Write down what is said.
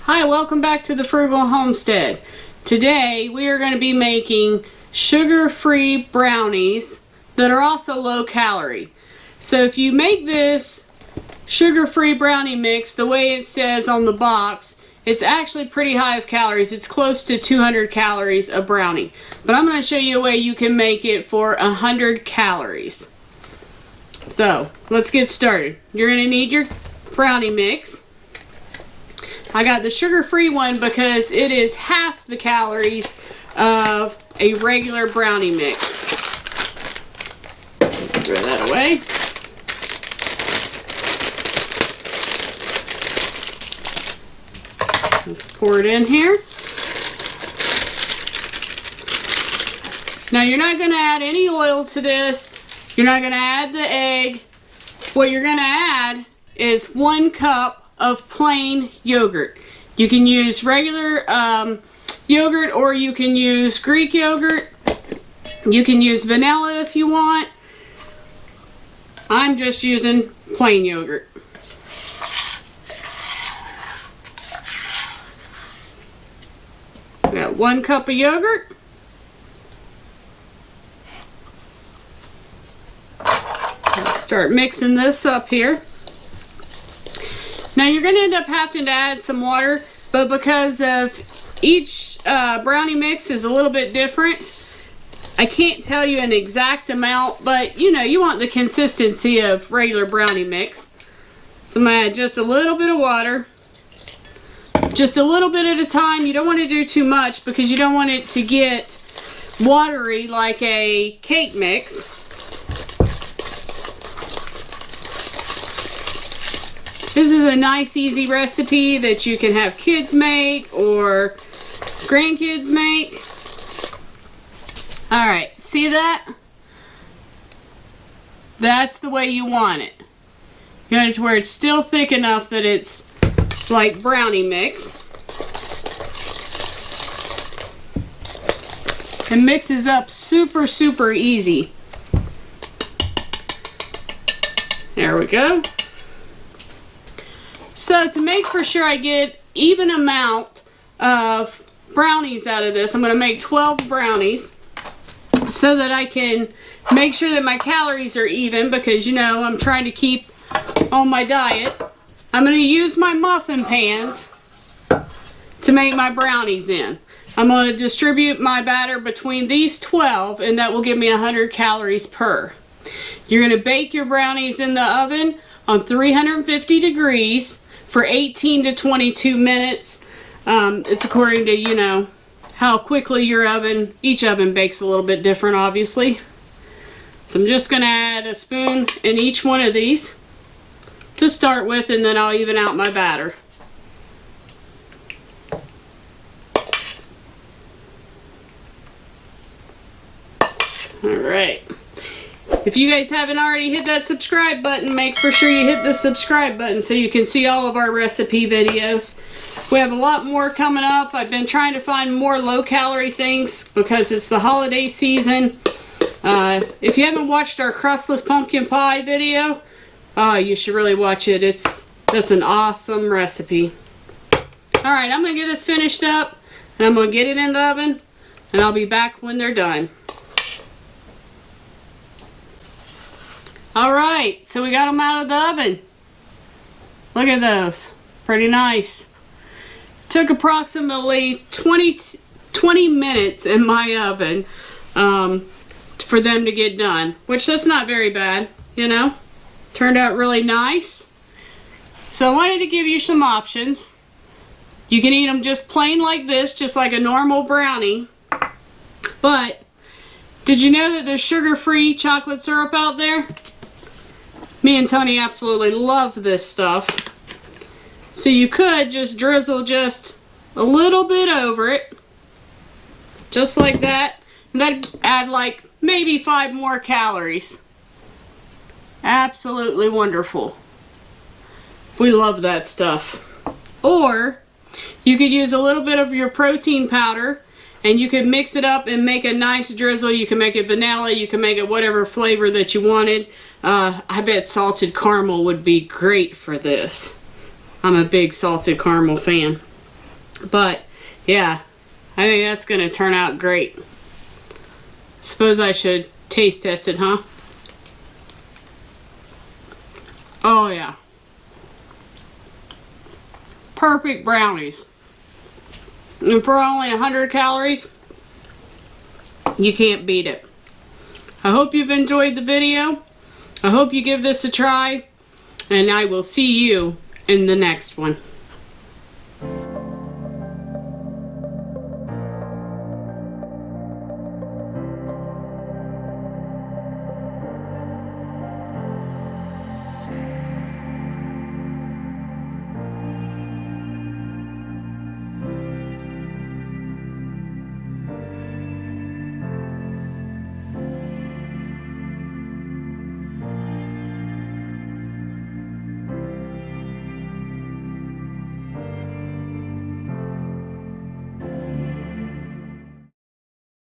Hi, welcome back to the Frugal Homestead. Today we are going to be making sugar-free brownies that are also low calorie. So if you make this sugar-free brownie mix the way it says on the box, it's actually pretty high of calories. It's close to 200 calories a brownie. But I'm going to show you a way you can make it for 100 calories. So let's get started. You're going to need your brownie mix. I got the sugar-free one because it is half the calories of a regular brownie mix. Throw that away. Let's pour it in here. Now you're not going to add any oil to this. You're not going to add the egg. What you're going to add is 1 cup of plain yogurt. You can use regular yogurt, or you can use Greek yogurt. You can use vanilla if you want. I'm just using plain yogurt. Got 1 cup of yogurt. Let's start mixing this up here. Now you're going to end up having to add some water, but because of each brownie mix is a little bit different, I can't tell you an exact amount, but you know, you want the consistency of regular brownie mix. So I'm going to add just a little bit of water, just a little bit at a time. You don't want to do too much because you don't want it to get watery like a cake mix. This is a nice, easy recipe that you can have kids make or grandkids make. Alright, see that? That's the way you want it. You want it to where it's still thick enough that it's like brownie mix. It mixes up super, super easy. There we go. So to make for sure I get even amount of brownies out of this, I'm going to make 12 brownies so that I can make sure that my calories are even, because you know I'm trying to keep on my diet. I'm going to use my muffin pans to make my brownies in. I'm going to distribute my batter between these 12, and that will give me 100 calories per. You're going to bake your brownies in the oven on 350 degrees for 18 to 22 minutes. It's according to, you know, how quickly your oven, each oven bakes a little bit different, obviously. So I'm just going to add a spoon in each one of these to start with, and then I'll even out my batter. Alright. If you guys haven't already hit that subscribe button, make for sure you hit the subscribe button so you can see all of our recipe videos. We have a lot more coming up. I've been trying to find more low-calorie things because it's the holiday season. If you haven't watched our crustless pumpkin pie video, you should really watch it. That's an awesome recipe. Alright, I'm going to get this finished up, and I'm going to get it in the oven, and I'll be back when they're done. Alright, so we got them out of the oven. Look at those. Pretty nice. Took approximately 20 minutes in my oven for them to get done, which that's not very bad, you know. Turned out really nice. So I wanted to give you some options. You can eat them just plain like this, just like a normal brownie. But did you know that there's sugar-free chocolate syrup out there? Me and Tony absolutely love this stuff. So you could just drizzle just a little bit over it. Just like that. And that'd add like maybe 5 more calories. Absolutely wonderful. We love that stuff. Or you could use a little bit of your protein powder and you can mix it up and make a nice drizzle. You can make it vanilla, you can make it whatever flavor that you wanted. I bet salted caramel would be great for this. I'm a big salted caramel fan. But yeah, I think that's gonna turn out great. Suppose I should taste test it, huh? Oh yeah. Perfect brownies. And for only 100 calories, you can't beat it. I hope you've enjoyed the video. I hope you give this a try, and I will see you in the next one.